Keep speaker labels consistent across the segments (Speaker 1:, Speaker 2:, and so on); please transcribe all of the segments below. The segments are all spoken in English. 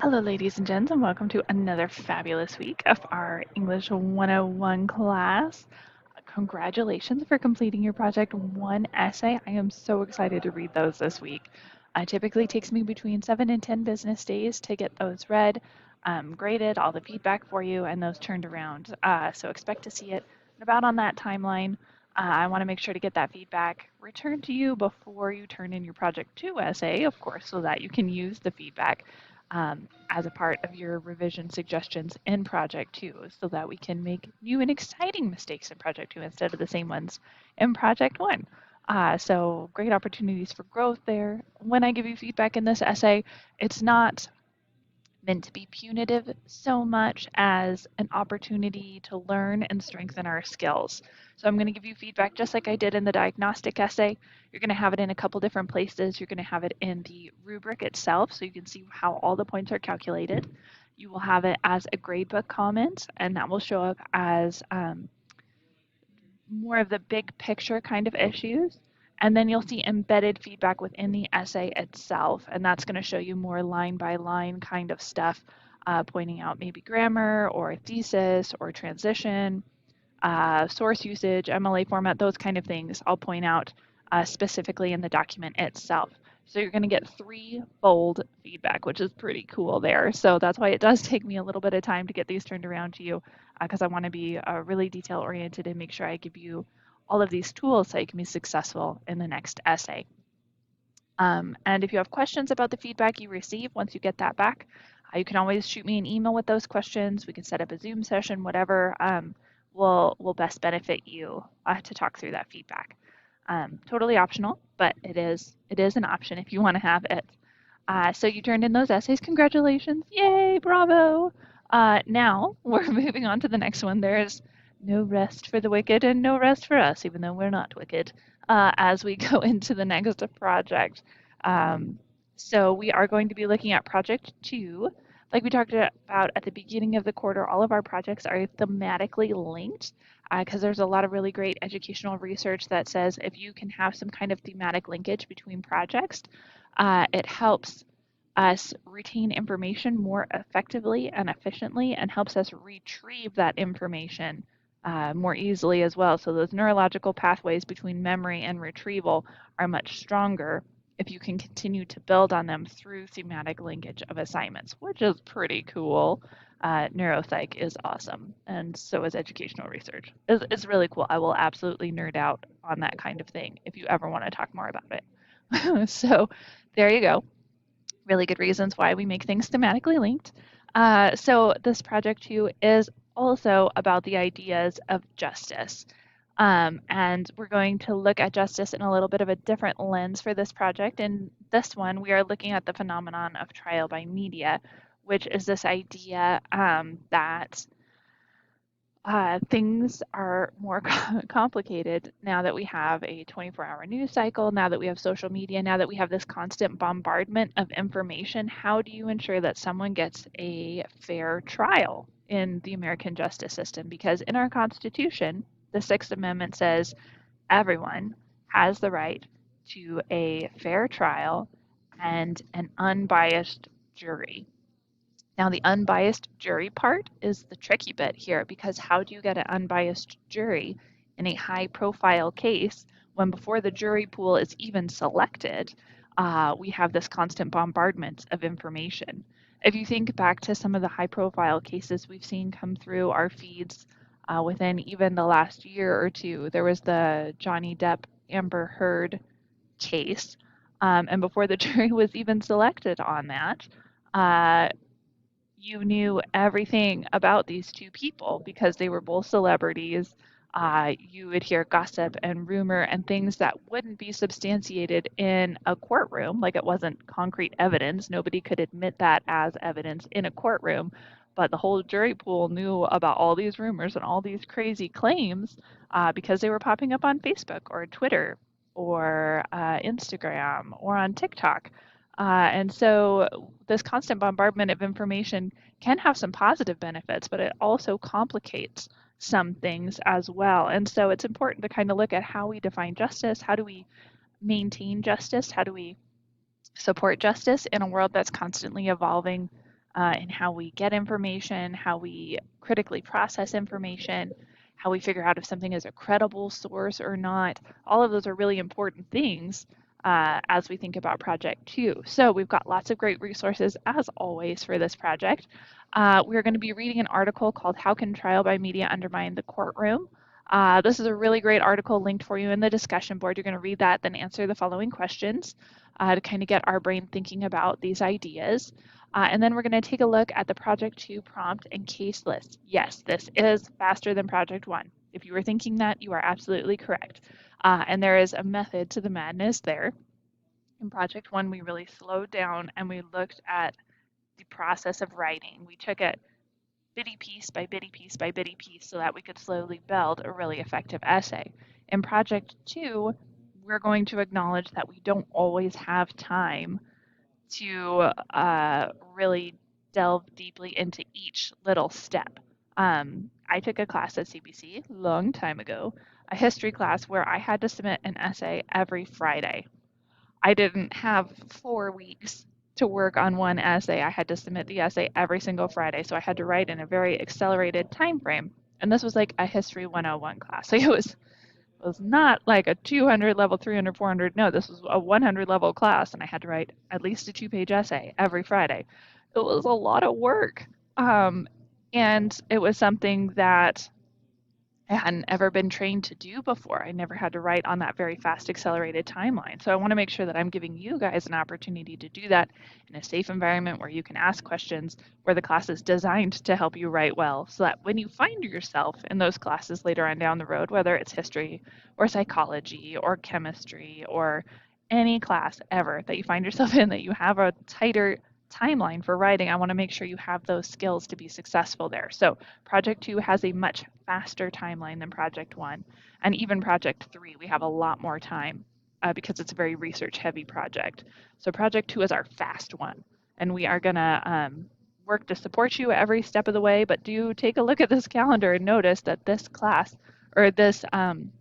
Speaker 1: Hello, ladies and gents, and welcome to another fabulous week of our English 101 class. Congratulations for completing your project one essay. I am so excited to read those this week. It typically takes me between 7 and 10 business days to get those read, graded, all the feedback for you, and those turned around. So expect to see it about on that timeline. I want to make sure to get that feedback returned to you before you turn in your Project 2 essay, of course, so that you can use the feedback as a part of your revision suggestions in Project 2 so that we can make new and exciting mistakes in Project 2 instead of the same ones in Project 1. So great opportunities for growth there. When I give you feedback in this essay, it's not meant to be punitive so much as an opportunity to learn and strengthen our skills. So I'm going to give you feedback just like I did in the diagnostic essay. You're going to have it in a couple different places. You're going to have it in the rubric itself so you can see how all the points are calculated. You will have it as a gradebook comment, and that will show up as more of the big picture kind of issues. And then you'll see embedded feedback within the essay itself, and that's going to show you more line by line kind of stuff, pointing out maybe grammar or thesis or transition, source usage, MLA format, those kind of things. I'll point out specifically in the document itself. So you're going to get three bold feedback, which is pretty cool there. So that's why it does take me a little bit of time to get these turned around to you because I want to be really detail oriented and make sure I give you all of these tools so you can be successful in the next essay. And if you have questions about the feedback you receive once you get that back, you can always shoot me an email with those questions. We can set up a Zoom session, whatever will best benefit you to talk through that feedback. Totally optional, but it is an option if you want to have it. So you turned in those essays. Congratulations. Yay, bravo. Now we're moving on to the next one. There's no rest for the wicked and no rest for us, even though we're not wicked, as we go into the next project. So we are going to be looking at Project 2. Like we talked about at the beginning of the quarter, all of our projects are thematically linked because there's a lot of really great educational research that says if you can have some kind of thematic linkage between projects, it helps us retain information more effectively and efficiently and helps us retrieve that information more easily as well. So those neurological pathways between memory and retrieval are much stronger if you can continue to build on them through thematic linkage of assignments, which is pretty cool. Neuropsych is awesome, and so is educational research. It's really cool. I will absolutely nerd out on that kind of thing if you ever want to talk more about it. So there you go. Really good reasons why we make things thematically linked. So this project too is also about the ideas of justice. And we're going to look at justice in a little bit of a different lens for this project. In this one, we are looking at the phenomenon of trial by media, which is this idea that things are more complicated now that we have a 24-hour news cycle, now that we have social media, now that we have this constant bombardment of information. How do you ensure that someone gets a fair trial in the American justice system? Because in our Constitution, the Sixth Amendment says everyone has the right to a fair trial and an unbiased jury. Now, the unbiased jury part is the tricky bit here because how do you get an unbiased jury in a high profile case when before the jury pool is even selected, we have this constant bombardment of information? If you think back to some of the high profile cases we've seen come through our feeds within even the last year or two, there was the Johnny Depp Amber Heard case. And before the jury was even selected on that, you knew everything about these two people because they were both celebrities. You would hear gossip and rumor and things that wouldn't be substantiated in a courtroom, like it wasn't concrete evidence. Nobody could admit that as evidence in a courtroom. But the whole jury pool knew about all these rumors and all these crazy claims because they were popping up on Facebook or Twitter or Instagram or on TikTok. And so this constant bombardment of information can have some positive benefits, but it also complicates some things as well. And so it's important to kind of look at how we define justice. How do we maintain justice? How do we support justice in a world that's constantly evolving in how we get information, how we critically process information, how we figure out if something is a credible source or not. All of those are really important things as we think about Project 2. So we've got lots of great resources, as always, for this project. We're going to be reading an article called How Can Trial by Media Undermine the Courtroom? This is a really great article linked for you in the discussion board. You're going to read that, then answer the following questions to kind of get our brain thinking about these ideas. And then we're going to take a look at the Project 2 prompt and case list. Yes, this is faster than Project 1. If you were thinking that, you are absolutely correct. And there is a method to the madness there. In Project 1, we really slowed down and we looked at the process of writing. We took it bitty piece by bitty piece by bitty piece so that we could slowly build a really effective essay. In Project 2, we're going to acknowledge that we don't always have time to really delve deeply into each little step. I took a class at CBC a long time ago, a history class where I had to submit an essay every Friday. I didn't have 4 weeks to work on one essay. I had to submit the essay every single Friday, so I had to write in a very accelerated time frame. And this was like a History 101 class. So it was not like a 200 level, 300, 400. No, this was a 100 level class, and I had to write at least a 2-page essay every Friday. It was a lot of work. And it was something that I hadn't ever been trained to do before. I never had to write on that very fast, accelerated timeline. So I want to make sure that I'm giving you guys an opportunity to do that in a safe environment where you can ask questions, where the class is designed to help you write well, so that when you find yourself in those classes later on down the road, whether it's history or psychology or chemistry or any class ever that you find yourself in, that you have a tighter timeline for writing, I want to make sure you have those skills to be successful there. So Project 2 has a much faster timeline than Project 1. And even Project 3, we have a lot more time because it's a very research heavy project. So Project 2 is our fast one. And we are going to work to support you every step of the way. But do take a look at this calendar and notice that this class or this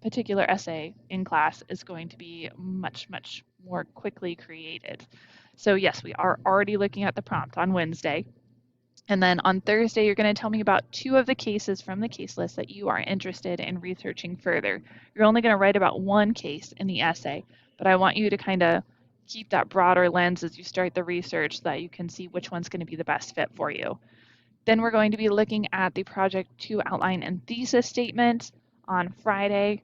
Speaker 1: particular essay in class is going to be much, much more quickly created. So yes, we are already looking at the prompt on Wednesday. And then on Thursday, you're going to tell me about 2 of the cases from the case list that you are interested in researching further. You're only going to write about 1 case in the essay, but I want you to kind of keep that broader lens as you start the research so that you can see which one's going to be the best fit for you. Then we're going to be looking at the Project 2 outline and thesis statement on Friday.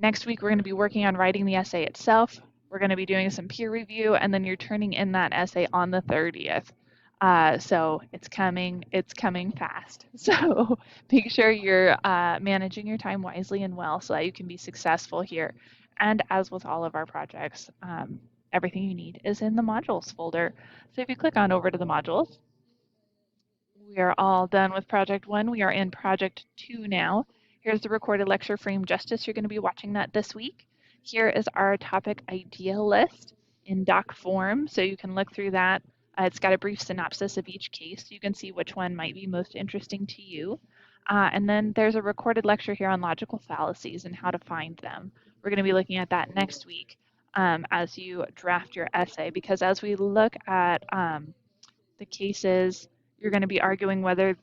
Speaker 1: Next week, we're going to be working on writing the essay itself. We're going to be doing some peer review, and then you're turning in that essay on the 30th. So it's coming fast. So make sure you're managing your time wisely and well so that you can be successful here. And as with all of our projects, everything you need is in the modules folder. So if you click on over to the modules, we are all done with Project 1. We are in Project 2 now. Here's the recorded lecture Frame Justice. You're going to be watching that this week. Here is our topic idea list in doc form, so you can look through that. It's got a brief synopsis of each case. You can see which one might be most interesting to you. And then there's a recorded lecture here on logical fallacies and how to find them. We're going to be looking at that next week as you draft your essay, because as we look at the cases, you're going to be arguing whether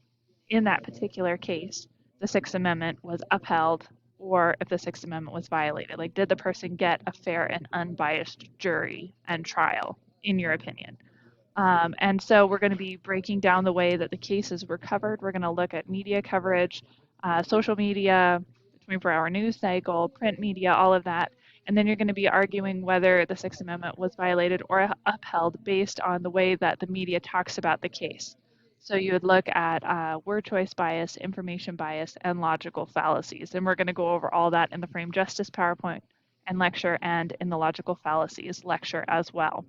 Speaker 1: in that particular case the Sixth Amendment was upheld or if the Sixth Amendment was violated. Like, did the person get a fair and unbiased jury and trial, in your opinion? And so we're going to be breaking down the way that the cases were covered. We're going to look at media coverage, social media, the 24-hour news cycle, print media, all of that. And then you're going to be arguing whether the Sixth Amendment was violated or upheld based on the way that the media talks about the case. So you would look at word choice bias, information bias, and logical fallacies. And we're going to go over all that in the Frame Justice PowerPoint and lecture and in the logical fallacies lecture as well.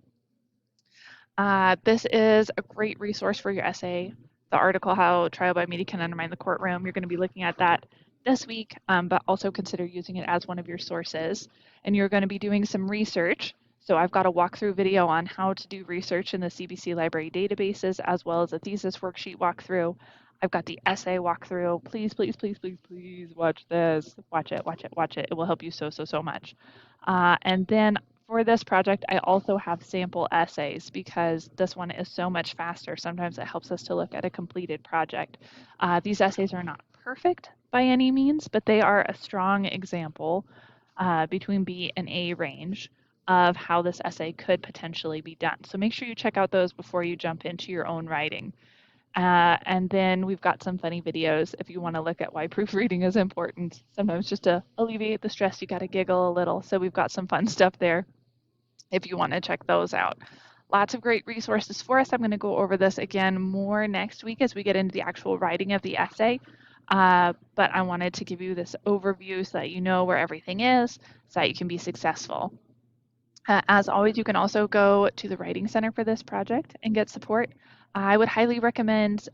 Speaker 1: This is a great resource for your essay, the article, How Trial by Media Can Undermine the Courtroom. You're going to be looking at that this week, but also consider using it as one of your sources. And you're going to be doing some research. So I've got a walkthrough video on how to do research in the CBC library databases, as well as a thesis worksheet walkthrough. I've got the essay walkthrough. Please, please, please, please, please watch this. Watch it, watch it, watch it. It will help you so, so, so much. And then For this project, I also have sample essays because this one is so much faster. Sometimes it helps us to look at a completed project. These essays are not perfect by any means, but they are a strong example between B and A range of how this essay could potentially be done. So make sure you check out those before you jump into your own writing. And then we've got some funny videos if you want to look at why proofreading is important. Sometimes just to alleviate the stress, you got to giggle a little. So we've got some fun stuff there if you want to check those out. Lots of great resources for us. I'm going to go over this again more next week as we get into the actual writing of the essay. But I wanted to give you this overview so that you know where everything is, so that you can be successful. As always, you can also go to the Writing Center for this project and get support. I would highly recommend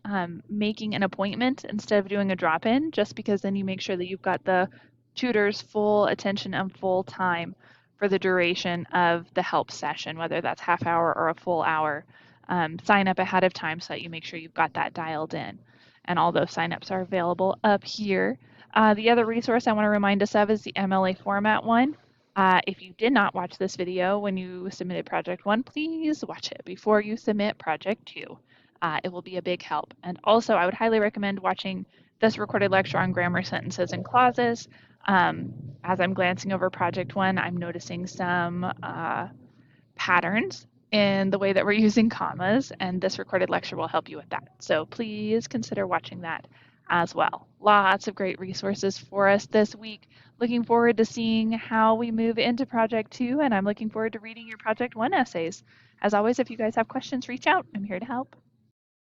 Speaker 1: making an appointment instead of doing a drop-in, just because then you make sure that you've got the tutor's full attention and full time for the duration of the help session, whether that's half hour or a full hour. Sign up ahead of time so that you make sure you've got that dialed in. And all those signups are available up here. The other resource I want to remind us of is the MLA format one. If you did not watch this video when you submitted Project 1, please watch it before you submit Project 2. It will be a big help. And also, I would highly recommend watching this recorded lecture on grammar, sentences, and clauses. As I'm glancing over Project 1, I'm noticing some patterns in the way that we're using commas, and this recorded lecture will help you with that. So please consider watching that as well. Lots of great resources for us this week. Looking forward to seeing how we move into Project 2, and I'm looking forward to reading your Project 1 essays. As always, if you guys have questions, reach out. I'm here to help.